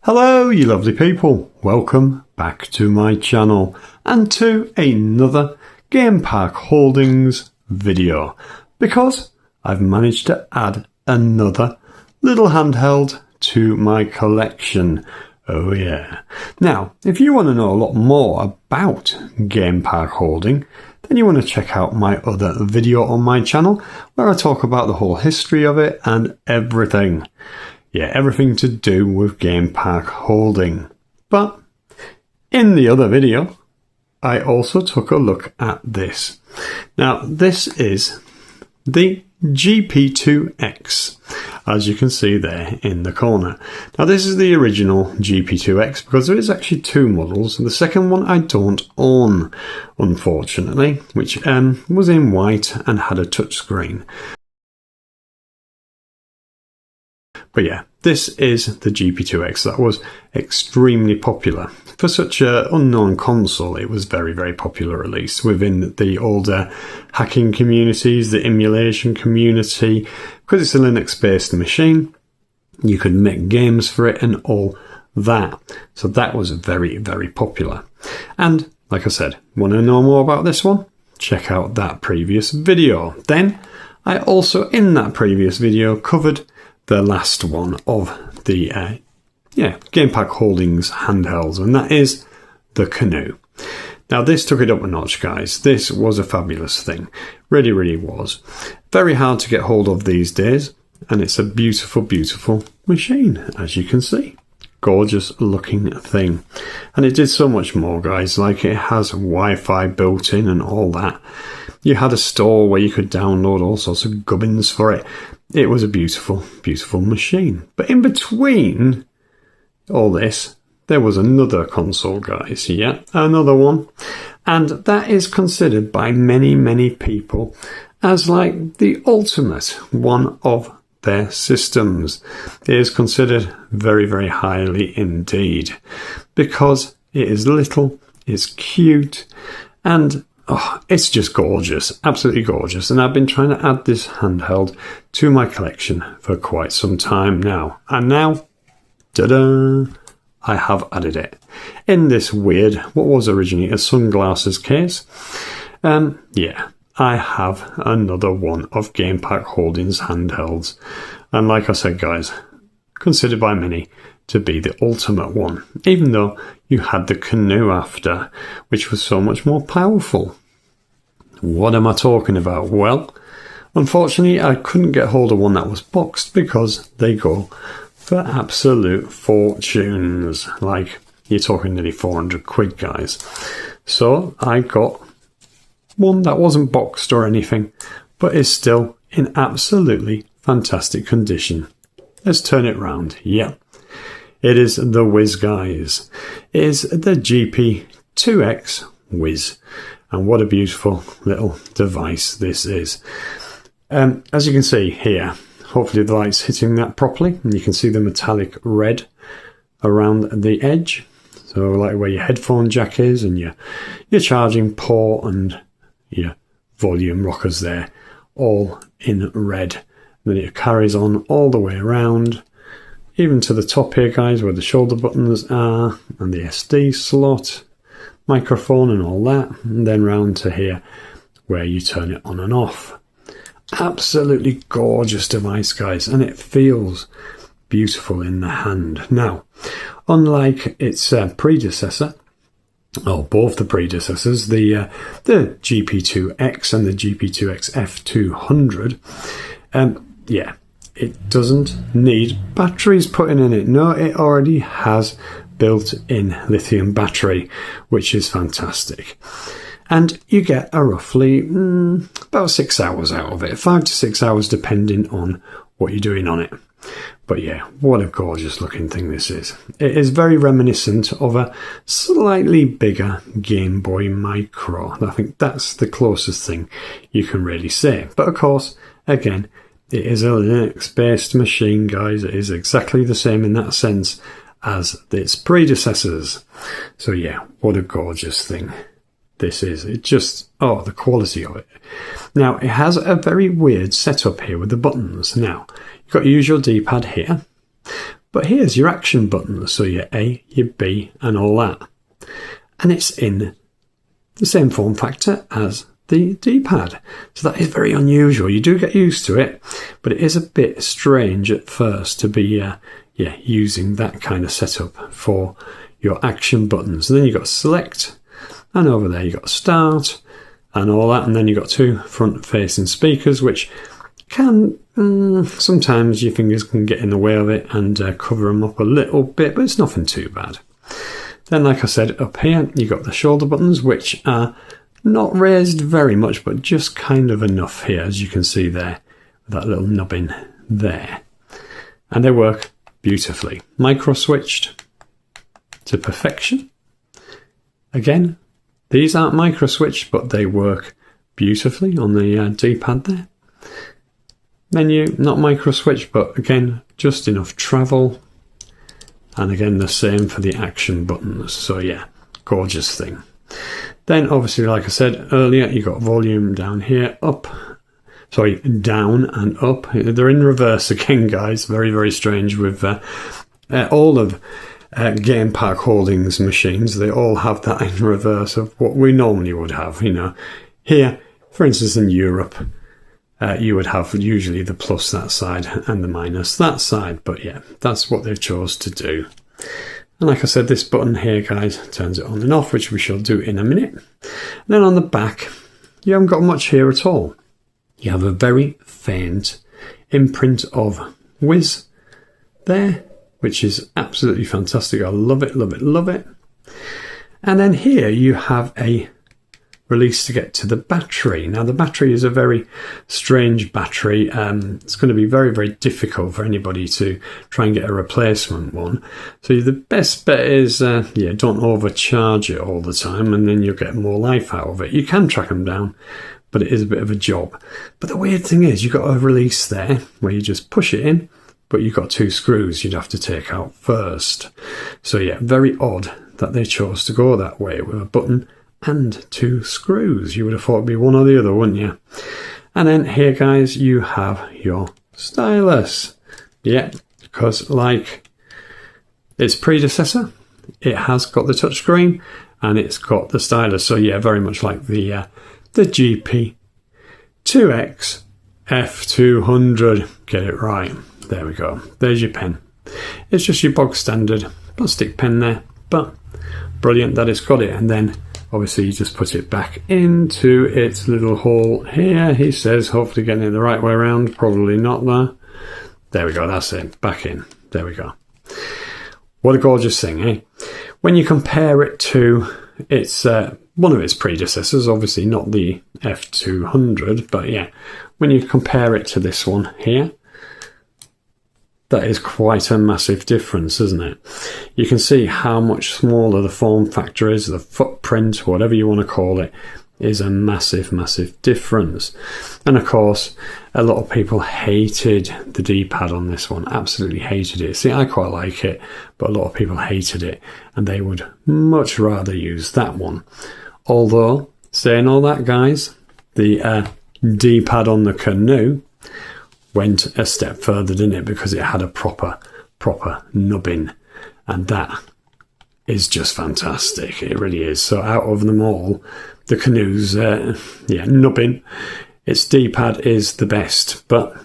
Hello you lovely people, welcome back to my channel and to another Game Park Holdings video, because I've managed to add another little handheld to my collection. Oh yeah. Now if you want to know a lot more about Game Park Holding, then you want to check out my other video on my channel where I talk about the whole history of it and everything. Yeah, everything to do with Game Park Holding. But in the other video, I also took a look at this. Now, this is the GP2X, as you can see there in the corner. Now, this is the original GP2X because there is actually two models. The second one I don't own, unfortunately, which was in white and had a touchscreen. But yeah, this is the GP2X that was extremely popular. For such an unknown console, it was very, very popular, at least within the older hacking communities, the emulation community. Because it's a Linux-based machine, you could make games for it and all that. So that was very, very popular. And like I said, want to know more about this one? Check out that previous video. Then I also, in that previous video, covered the last one of the Game Park Holdings handhelds, and that is the Canoe. Now this took it up a notch, guys. This was a fabulous thing. Really, really was. Very hard to get hold of these days, and it's a beautiful, beautiful machine, as you can see. Gorgeous looking thing. And it did so much more, guys. Like, it has Wi-Fi built in and all that. You had a store where you could download all sorts of gubbins for it. It was a beautiful, beautiful machine. But in between all this, there was another console, guys. Yeah, another one. And that is considered by many, many people as like the ultimate one of their systems. It is considered very, very highly indeed, because it is little, it's cute, and oh, it's just gorgeous, absolutely gorgeous. And I've been trying to add this handheld to my collection for quite some time now. And now, ta-da, I have added it in this weird, what was originally a sunglasses case. Yeah, I have another one of Game Park Holdings handhelds. And like I said, guys, considered by many to be the ultimate one, even though you had the Canoe after, which was so much more powerful. What am I talking about? Well, unfortunately, I couldn't get hold of one that was boxed because they go for absolute fortunes. Like, you're talking nearly 400 quid, guys. So I got one that wasn't boxed or anything, but is still in absolutely fantastic condition. Let's turn it round. Yeah. It is the WIZ, guys. It is the GP2X WIZ. And what a beautiful little device this is. As you can see here, hopefully the light's hitting that properly, and you can see the metallic red around the edge. So like where your headphone jack is, and your charging port and your volume rockers there, all in red. And then it carries on all the way around, even to the top here, guys, where the shoulder buttons are, and the SD slot, microphone and all that, and then round to here where you turn it on and off. Absolutely gorgeous device, guys, and it feels beautiful in the hand. Now, unlike its predecessor, or both the predecessors, the GP2X and the GP2X F200, yeah, it doesn't need batteries put in it. No, it already has built-in lithium battery, which is fantastic. And you get a roughly about 6 hours out of it, 5 to 6 hours depending on what you're doing on it. But yeah, what a gorgeous looking thing this is. It is very reminiscent of a slightly bigger Game Boy Micro. I think that's the closest thing you can really say. But of course, again, it is a Linux-based machine, guys. It is exactly the same in that sense as its predecessors. So yeah, what a gorgeous thing this is. It just, oh, the quality of it. Now, it has a very weird setup here with the buttons. Now, you've got your usual D-pad here, but here's your action buttons. So your A, your B, and all that. And it's in the same form factor as the D-pad. So that is very unusual. You do get used to it, but it is a bit strange at first to be using that kind of setup for your action buttons. And then you've got select, and over there you've got start and all that, and then you've got two front-facing speakers, which can sometimes your fingers can get in the way of it and cover them up a little bit, but it's nothing too bad. Then, like I said, up here you've got the shoulder buttons, which are not raised very much, but just kind of enough here, as you can see there, with that little nubbin there. And they work beautifully. Micro switched to perfection. Again, these aren't micro switched, but they work beautifully on the D-pad there. Menu, not micro switched, but again, just enough travel. And again, the same for the action buttons. So yeah, gorgeous thing. Then obviously, like I said earlier, you got volume down here, down and up. They're in reverse again, guys. Very, very strange with all of Game Park Holdings machines. They all have that in reverse of what we normally would have. You know, here, for instance, in Europe, you would have usually the plus that side and the minus that side. But yeah, that's what they've chose to do. And like I said, this button here, guys, turns it on and off, which we shall do in a minute. And then on the back, you haven't got much here at all. You have a very faint imprint of WIZ there, which is absolutely fantastic. I love it, love it, love it. And then here you have a release to get to the battery. Now, the battery is a very strange battery. It's going to be very, very difficult for anybody to try and get a replacement one. So the best bet is, don't overcharge it all the time, and then you'll get more life out of it. You can track them down, but it is a bit of a job. But the weird thing is, you've got a release there where you just push it in, but you've got two screws you'd have to take out first. So yeah, very odd that they chose to go that way with a button and two screws. You would have thought it'd be one or the other, wouldn't you? And then here, guys, you have your stylus. Yeah, because like its predecessor, it has got the touchscreen and it's got the stylus. So yeah, very much like the GP2X F200. Get it right. There we go. There's your pen. It's just your bog standard plastic pen there, but brilliant that it's got it. And then obviously you just put it back into its little hole here. He says, hopefully getting it the right way around. Probably not there. There we go. That's it. Back in. There we go. What a gorgeous thing, eh? When you compare it to its one of its predecessors, obviously not the F200, but yeah, when you compare it to this one here, that is quite a massive difference, isn't it? You can see how much smaller the form factor is, the footprint, whatever you want to call it, is a massive, massive difference. And of course, a lot of people hated the D-pad on this one, absolutely hated it. See, I quite like it, but a lot of people hated it, and they would much rather use that one. Although, saying all that, guys, the D-pad on the Canoe went a step further, didn't it? Because it had a proper nubbin, and that is just fantastic. It really is. So out of them all, the Canoe's nubbin, its D-pad is the best. But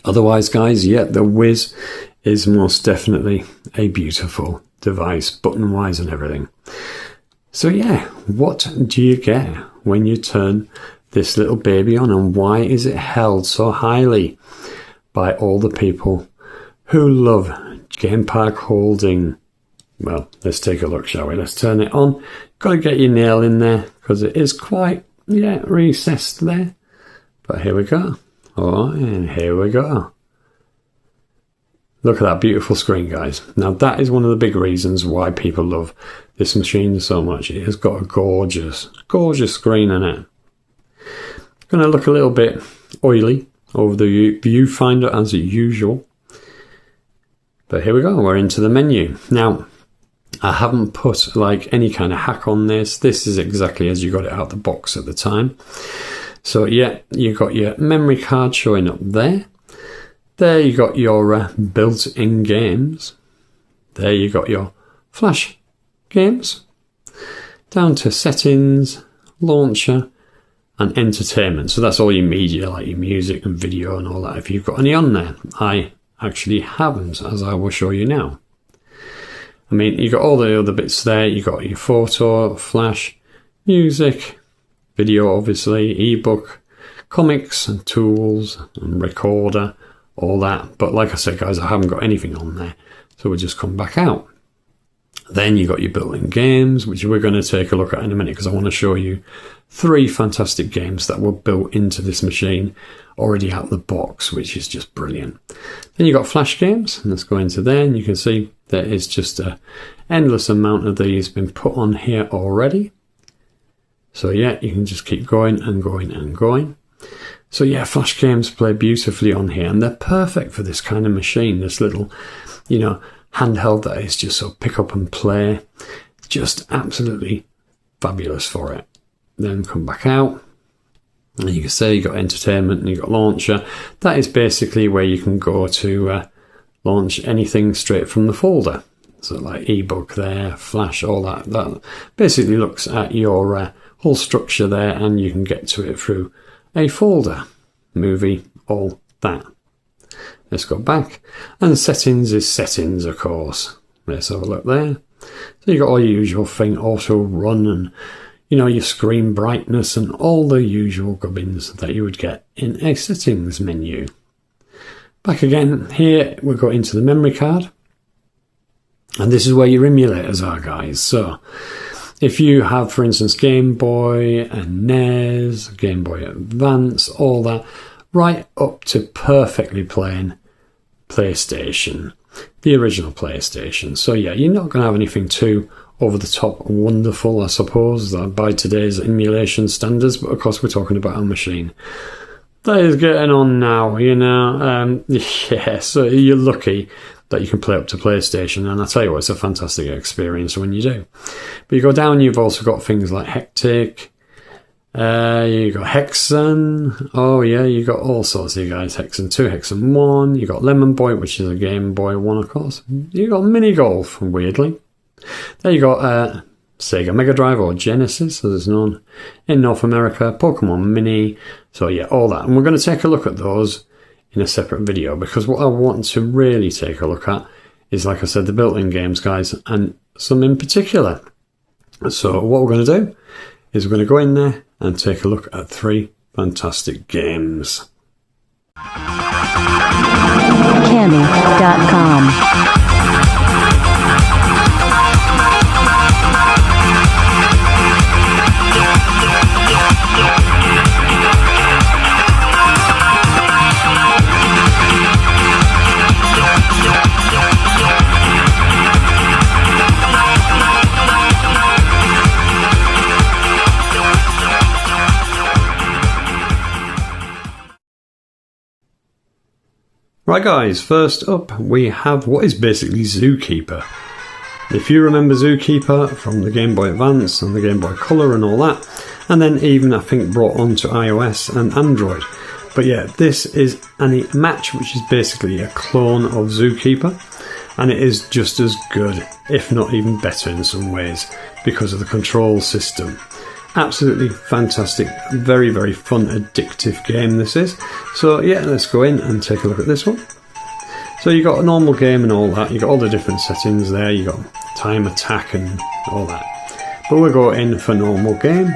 otherwise, guys, yeah, the WIZ is most definitely a beautiful device, button-wise and everything. So yeah, what do you get when you turn this little baby on, and why is it held so highly by all the people who love Game Park Holding? Well, let's take a look, shall we? Let's turn it on. Got to get your nail in there because it is quite, recessed there. But here we go. Oh, and here we go. Look at that beautiful screen, guys. Now, that is one of the big reasons why people love this machine so much. It has got a gorgeous, gorgeous screen in it. Going to look a little bit oily over the viewfinder as usual. But here we go, we're into the menu. Now, I haven't put like any kind of hack on this. This is exactly as you got it out the box at the time. So yeah, you got your memory card showing up there. There you got your built-in games. There you got your flash games. Down to settings, launcher, and entertainment. So that's all your media, like your music and video and all that, if you've got any on there. I actually haven't, as I will show you now. I mean, you got all the other bits there. You got your photo, flash, music, video, obviously, ebook, comics and tools and recorder, all that. But like I said, guys, I haven't got anything on there. So we'll just come back out. Then you got your built-in games, which we're going to take a look at in a minute, because I want to show you 3 fantastic games that were built into this machine already out of the box, which is just brilliant. Then you got flash games, and let's go into there, and you can see there is just an endless amount of these been put on here already. So yeah, you can just keep going and going and going. So yeah, flash games play beautifully on here, and they're perfect for this kind of machine, this little, you know, handheld that is just so pick up and play. Just absolutely fabulous for it. Then come back out, and you can see you got entertainment and you got launcher. That is basically where you can go to launch anything straight from the folder. So like ebook there, flash, all that. That basically looks at your whole structure there, and you can get to it through a folder, movie, all that. Let's go back, and settings is settings, of course. Let's have a look there. So you got all your usual thing, auto run, and you know, your screen brightness and all the usual gubbins that you would get in a settings menu. Back again, here we go into the memory card, and this is where your emulators are, guys. So if you have, for instance, Game Boy and NES, Game Boy Advance, all that, right up to perfectly playing PlayStation, the original PlayStation. So yeah, you're not going to have anything too over the top wonderful, I suppose, by today's emulation standards, but of course we're talking about a machine that is getting on now, you know. Yeah, so you're lucky that you can play up to PlayStation, and I tell you what, it's a fantastic experience when you do. But you go down, you've also got things like Hectic, you got Hexen, oh yeah, you got all sorts of guys, Hexen 2, Hexen 1, you got Lemon Boy, which is a Game Boy one, of course. You got Mini Golf, weirdly. There you got Sega Mega Drive, or Genesis as it's known in North America, Pokemon Mini, so yeah, all that. And we're going to take a look at those in a separate video, because what I want to really take a look at is, like I said, the built-in games, guys, and some in particular. So what we're going to do is we're going to go in there and take a look at 3 fantastic games. Canny.com. Right guys, first up we have what is basically Zookeeper. If you remember Zookeeper from the Game Boy Advance and the Game Boy Color and all that, and then even I think brought onto iOS and Android. But yeah, this is a match which is basically a clone of Zookeeper, and it is just as good, if not even better in some ways, because of the control system. Absolutely fantastic, very, very fun, addictive game this is. So yeah, let's go in and take a look at this one. So you got a normal game and all that, you got all the different settings there, you got time attack and all that. But we'll go in for normal game.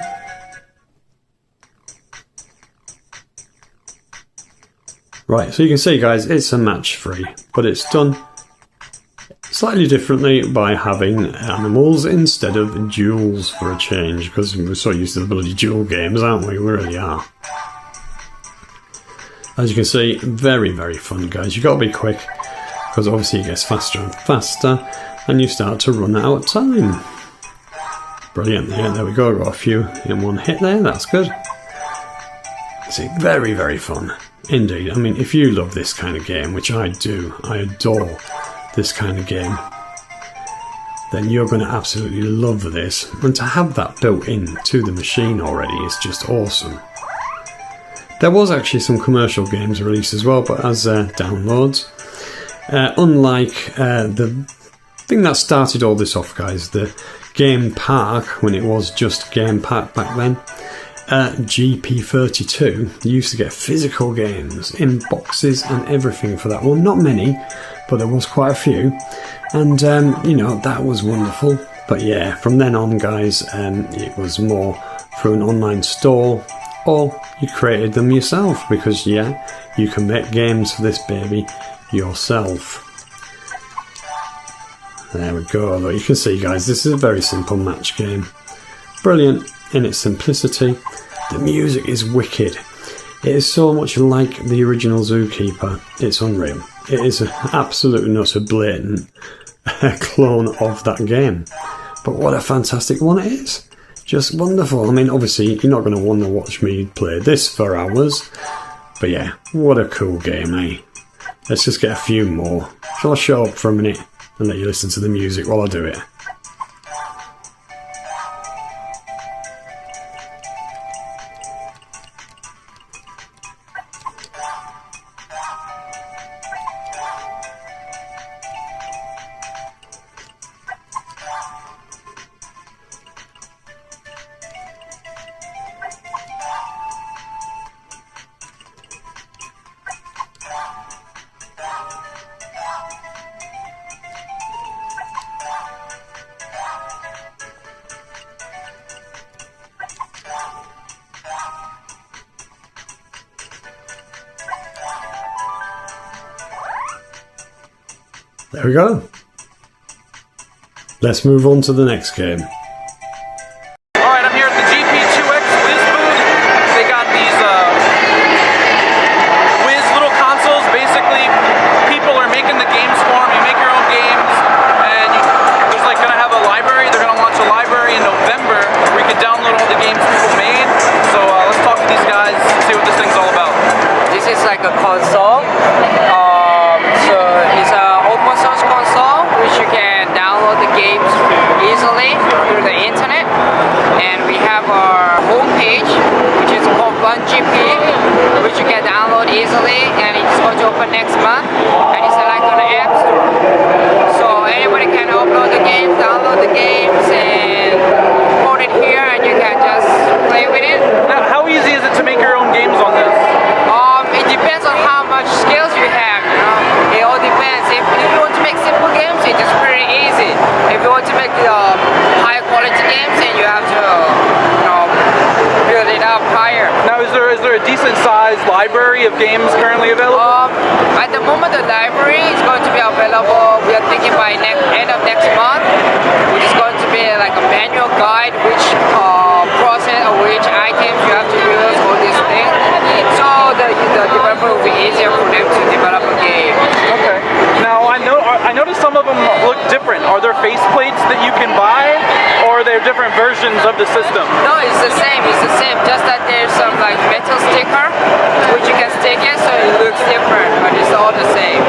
Right, so you can see guys, it's a match free, but it's done slightly differently by having animals instead of duels for a change, because we're so used to the bloody duel games, aren't we? We really are. As you can see, very, very fun, guys. You've got to be quick, because obviously it gets faster and faster, and you start to run out of time. Brilliant. Yeah, there we go. Got a few in one hit there. That's good. See, very, very fun. Indeed. I mean, if you love this kind of game, which I do, I adore this kind of game, then you're going to absolutely love this. And to have that built in to the machine already is just awesome. There was actually some commercial games released as well, but as downloads. Unlike the thing that started all this off, guys, the Game Park, when it was just Game Park back then, GP32 used to get physical games in boxes and everything for that. Well, not many, but there was quite a few, and you know, that was wonderful. But yeah, from then on, guys, it was more through an online store, or you created them yourself, because yeah, you can make games for this baby yourself. There we go. Look, you can see, guys, this is a very simple match game. Brilliant in its simplicity. The music is wicked. It is so much like the original Zookeeper. It's unreal. It is an absolutely not a blatant clone of that game. But what a fantastic one it is. Just wonderful. I mean, obviously, you're not going to want to watch me play this for hours. But yeah, what a cool game, eh? Let's just get a few more. Shall I show up for a minute and let you listen to the music while I do it? There we go. Let's move on to the next game. Alright, I'm here at the GP2X WIZ booth. They got these WIZ little consoles. Basically, people are making the games for them. You make your own games, and there's like going to have a library. They're going to launch a library in November where you can download all the games people made. So let's talk to these guys and see what this thing's all about. This is like a console. So it's a open source console which you can download the games easily through the internet. And we have our homepage, which is called GP, which you can download easily, and it's going to open next month, and it's like on the App Store. So anybody can upload the games, download the games, and put it here, and you can just play with it. Now, how easy is it to make your own games on this? It depends on how much skills you have, you know. It all depends. If you want to make simple games, it's just pretty easy. If you want to make higher quality games, then you have to, you know, build it up higher. Now, is there a decent sized library of games currently available? At the moment, the library is going to be available. We are thinking by end of next month, which is going to be like a manual guide, which process or which items you have to use, all these things. So the developer will be easier for them to develop a game. Okay. Now, I noticed some of them look different. Are there faceplates that you can buy, or are there different versions of the system? No, it's the same. It's the same. Just that there's some like metal sticker which you can stick it, so it looks different, but it's all the same.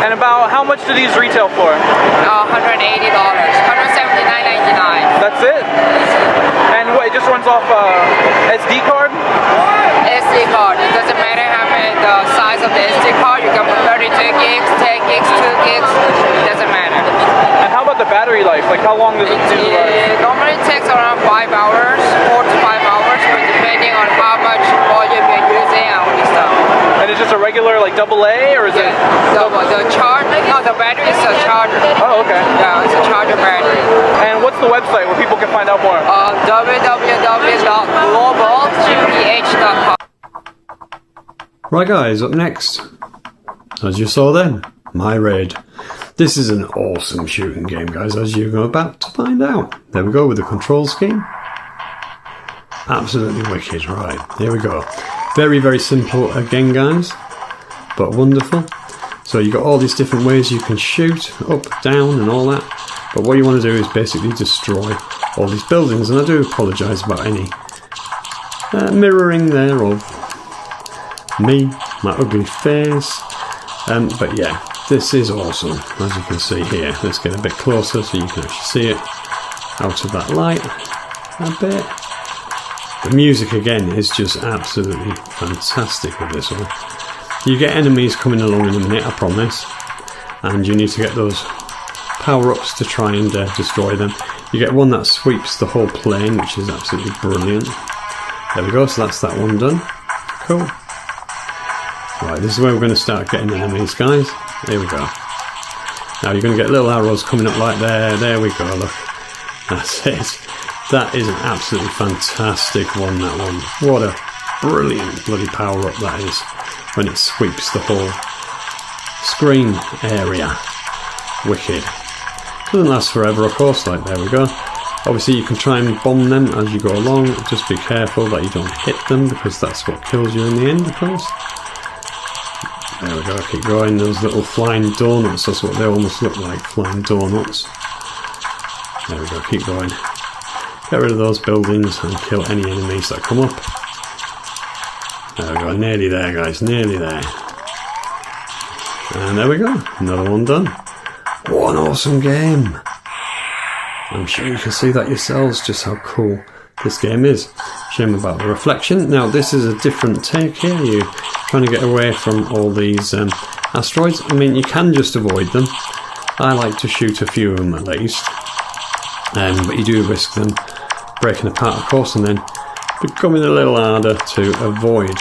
And about how much do these retail for? $180, $179.99. That's it? And what, it just runs off SD card? SD card. It doesn't matter how many the size of the SD card. You can put 32 gigs, 10 gigs, 2 gigs. It doesn't matter. And how about the battery life? Like, how long does it do? It normally takes around 5 hours, 4 to 5 hours, but depending on how much volume you're using and all this stuff. And it's just a regular, like, AA, or is it? The charge? No, the battery is a charger. Oh, okay. Yeah, it's a charger battery. And what's the website where people can find out more? www.globalgph.com. Right, guys, up next, as you saw then, My Raid. This is an awesome shooting game, guys, as you're about to find out. There we go with the control scheme. Absolutely wicked. Right, here we go. Very, very simple again, guys, but wonderful. So you've got all these different ways you can shoot, up, down, and all that. But what you want to do is basically destroy all these buildings, and I do apologise about any mirroring there of me my ugly face. But yeah, this is awesome, as you can see here. Let's get a bit closer so you can actually see it out of that light a bit. The music again is just absolutely fantastic with this one. You get enemies coming along in a minute, I promise, and you need to get those power-ups to try and destroy them. You get one that sweeps the whole plane, which is absolutely brilliant. There we go, so that's that one done. Cool. Right, this is where we're going to start getting enemies, guys. Here we go. Now you're going to get little arrows coming up like there. There we go, look. That's it. That is an absolutely fantastic one, that one. What a brilliant bloody power-up that is when it sweeps the whole screen area. Wicked. Doesn't last forever, of course, like there we go. Obviously you can try and bomb them as you go along. Just be careful that you don't hit them, because that's what kills you in the end, of course. There we go, keep going. Those little flying donuts, that's what they almost look like, flying donuts. There we go, keep going. Get rid of those buildings and kill any enemies that come up. There we go, nearly there, guys, nearly there. And there we go, another one done. What an awesome game! I'm sure you can see that yourselves, just how cool this game is. Shame about the reflection. Now this is a different take here. You're trying to get away from all these asteroids. I mean, you can just avoid them. I like to shoot a few of them at least. But you do risk them breaking apart, of course, and then becoming a little harder to avoid.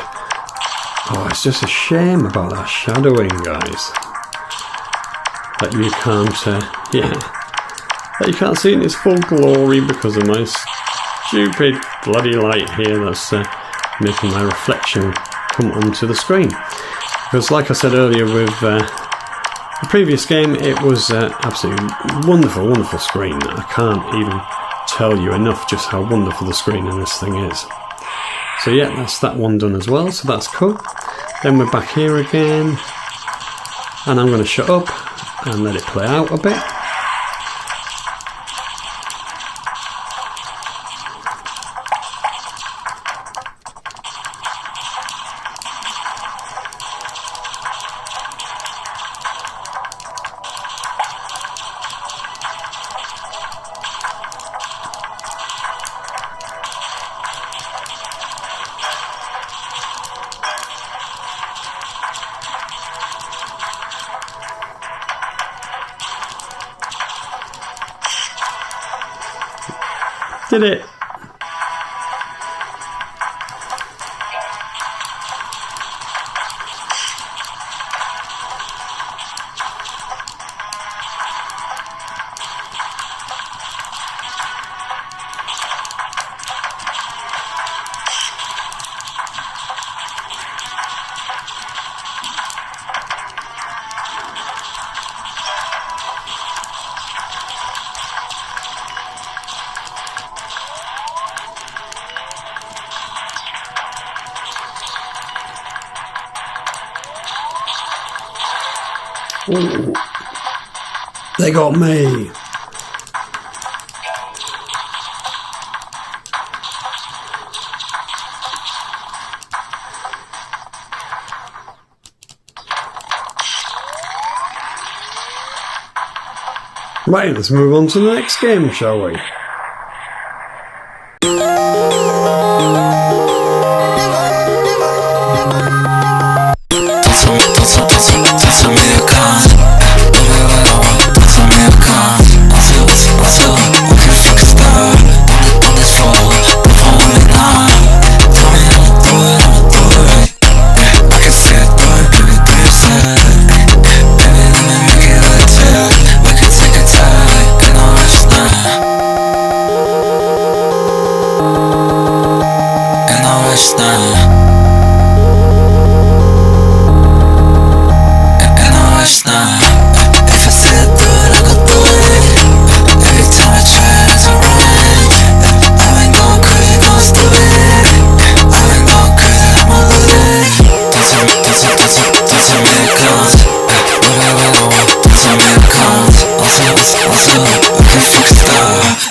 Oh, it's just a shame about that shadowing, guys. That you can't, that you can't see in its full glory because of my stupid bloody light here that's making my reflection come onto the screen. Because like I said earlier with the previous game, it was absolutely wonderful, wonderful screen. I can't even tell you enough just how wonderful the screen in this thing is. So yeah, that's that one done as well, so that's cool. Then we're back here again, and I'm going to shut up and let it play out a bit. Did it? Ooh, they got me. Right, let's move on to the next game, shall we?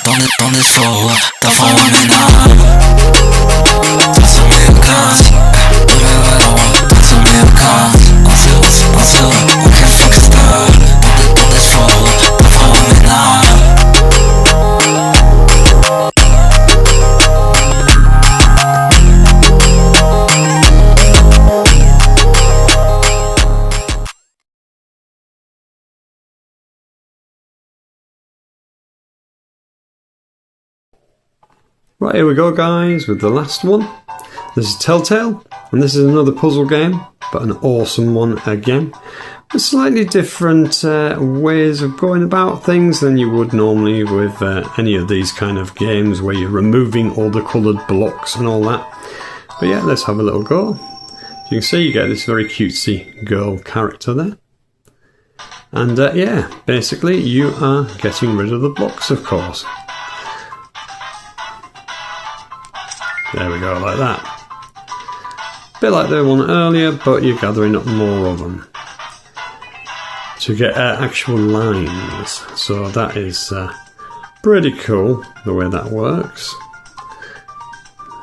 Don't tell me the cons. Right, here we go guys with the last one. This is Telltale, and this is another puzzle game, but an awesome one again. With slightly different ways of going about things than you would normally with any of these kind of games where you're removing all the coloured blocks and all that. But yeah, let's have a little go. You can see you get this very cutesy girl character there. And yeah, basically you are getting rid of the blocks, of course. There we go, like that. Bit like the one earlier, but you're gathering up more of them to get actual lines. So that is pretty cool, the way that works.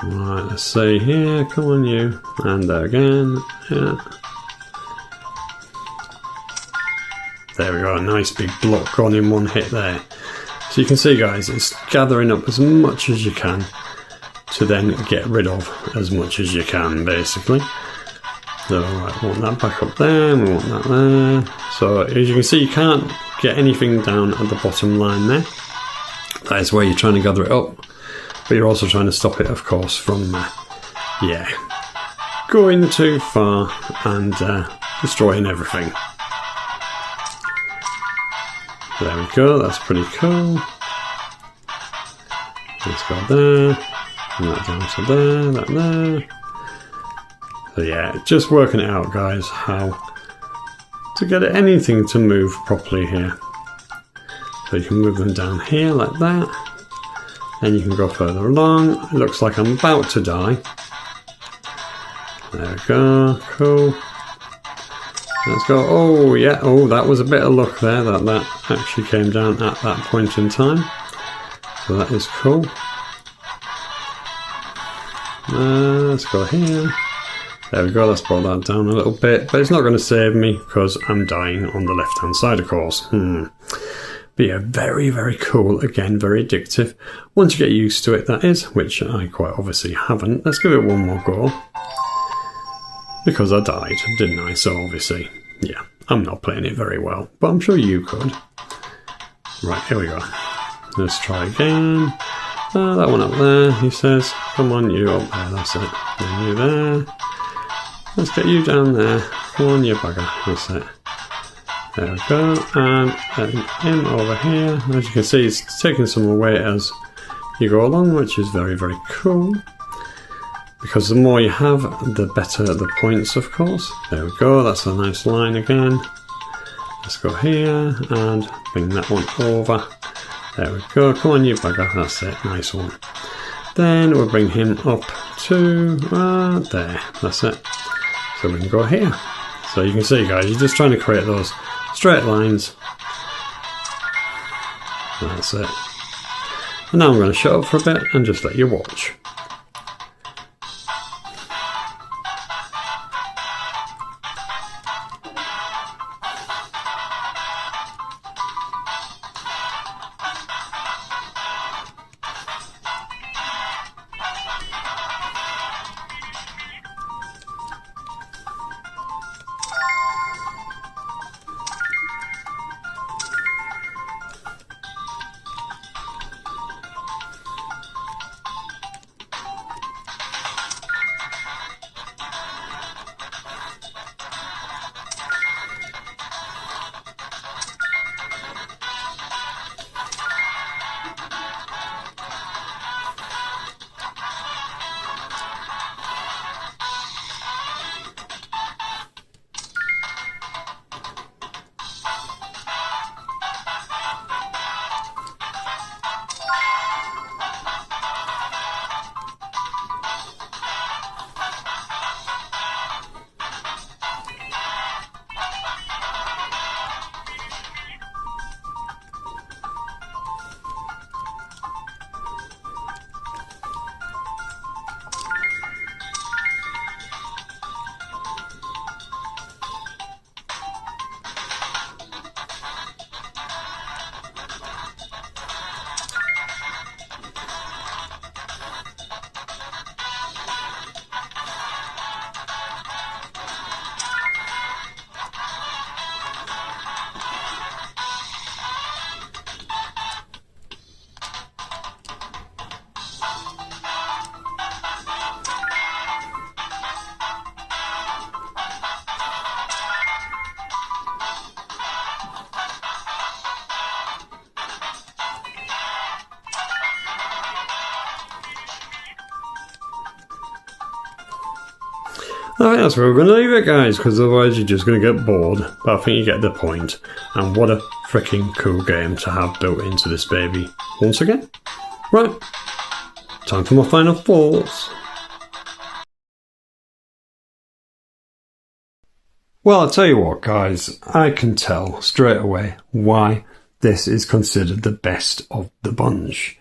Right, let's see here, come on you, and there again, yeah. There we go, a nice big block gone in one hit there. So you can see guys, it's gathering up as much as you can to then get rid of as much as you can, basically. So right, we want that back up there, we want that there. So as you can see, you can't get anything down at the bottom line there. That is where you're trying to gather it up. But you're also trying to stop it, of course, from, yeah, going too far and destroying everything. There we go, that's pretty cool. Let's go there, and that down to there, that there. So yeah, just working it out, guys, how to get anything to move properly here. So you can move them down here like that. Then you can go further along. It looks like I'm about to die. There we go, cool. Let's go, oh yeah, oh that was a bit of luck there that actually came down at that point in time. So that is cool. Let's go here. There we go, let's brought that down a little bit, but it's not going to save me because I'm dying on the left hand side, of course. But yeah, very, very cool. Again, very addictive. Once you get used to it, that is, which I quite obviously haven't. Let's give it one more go. Because I died, didn't I? So obviously, yeah, I'm not playing it very well. But I'm sure you could. Right, here we go. Let's try again. That one up there, he says. Come on, you up there, that's it. Then you there. Let's get you down there. Come on, you bugger. That's it. There we go, and him over here. As you can see, it's taking some away as you go along, which is very, very cool. Because the more you have, the better the points, of course. There we go, that's a nice line again. Let's go here and bring that one over. There we go, come on you bugger, that's it, nice one. Then we'll bring him up to there, that's it. So we can go here. So you can see guys, you're just trying to create those straight lines. That's it. And now I'm going to shut up for a bit and just let you watch. I think that's where we're going to leave it, guys, because otherwise you're just going to get bored. But I think you get the point. And what a freaking cool game to have built into this baby once again. Right, time for my final thoughts. Well, I'll tell you what, guys, I can tell straight away why this is considered the best of the bunch.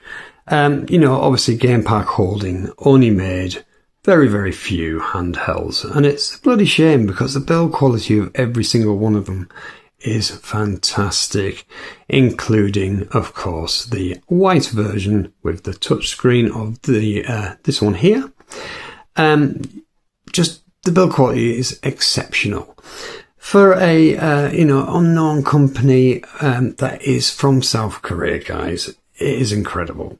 Obviously Game Park Holding only made very, very few handhelds, and it's a bloody shame because the build quality of every single one of them is fantastic, including, of course, the white version with the touchscreen of the this one here. Just the build quality is exceptional for a unknown company that is from South Korea, guys. It is incredible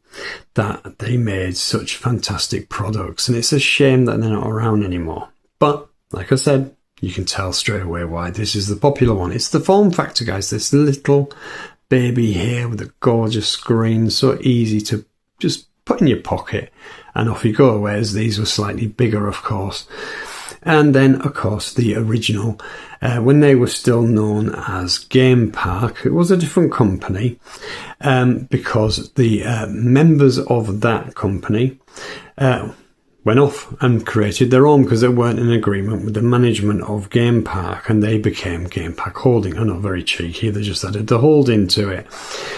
that they made such fantastic products, and it's a shame that they're not around anymore. But like I said, you can tell straight away why this is the popular one. It's the form factor, guys. This little baby here with a gorgeous screen, so easy to just put in your pocket and off you go. Whereas these were slightly bigger, of course. And then, of course, the original, when they were still known as Game Park, it was a different company because the members of that company went off and created their own because they weren't in agreement with the management of Game Park, and they became Game Park Holding. I'm not very cheeky, they just added the holding to it.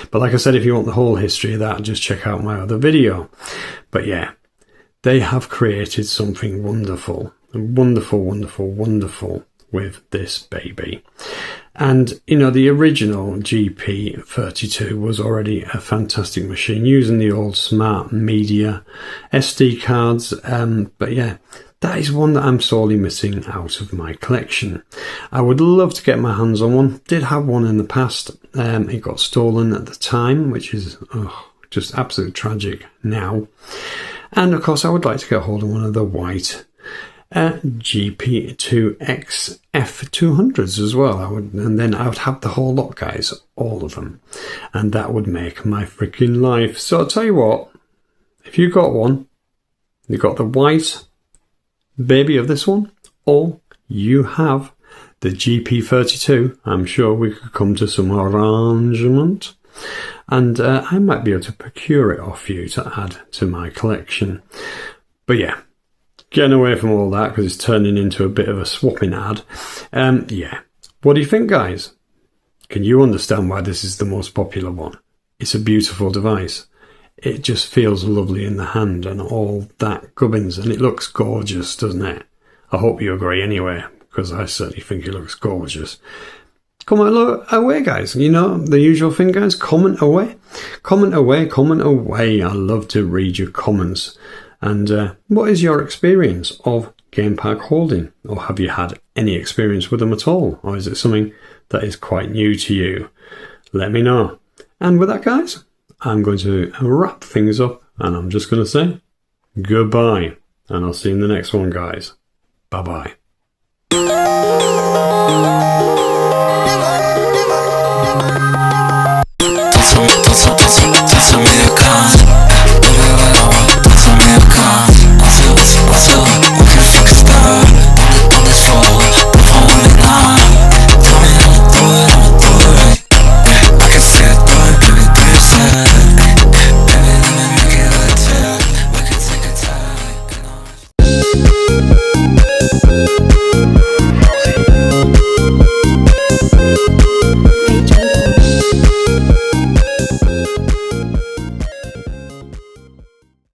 But like I said, if you want the whole history of that, just check out my other video. But yeah, they have created something wonderful. Wonderful, wonderful, wonderful with this baby. And, the original GP32 was already a fantastic machine using the old smart media SD cards. But yeah, that is one that I'm sorely missing out of my collection. I would love to get my hands on one. Did have one in the past. It got stolen at the time, which is just absolute tragic now. And of course, I would like to get hold of one of the white GP2X F200s as well. And then I would have the whole lot, guys, all of them, and that would make my freaking life. So I'll tell you what, if you got one, you got the white baby of this one, or you have the GP32, I'm sure we could come to some arrangement, and I might be able to procure it off you to add to my collection. But yeah, getting away from all that because it's turning into a bit of a swapping ad. Yeah, what do you think, guys? Can you understand why this is the most popular one? It's a beautiful device. It just feels lovely in the hand and all that gubbins, and it looks gorgeous, doesn't it? I hope you agree anyway, because I certainly think it looks gorgeous. Comment away, guys. The usual thing, guys. Comment away. Comment away. Comment away. I love to read your comments. And what is your experience of Game Park Holding? Or have you had any experience with them at all? Or is it something that is quite new to you? Let me know. And with that, guys, I'm going to wrap things up. And I'm just going to say goodbye. And I'll see you in the next one, guys. Bye-bye.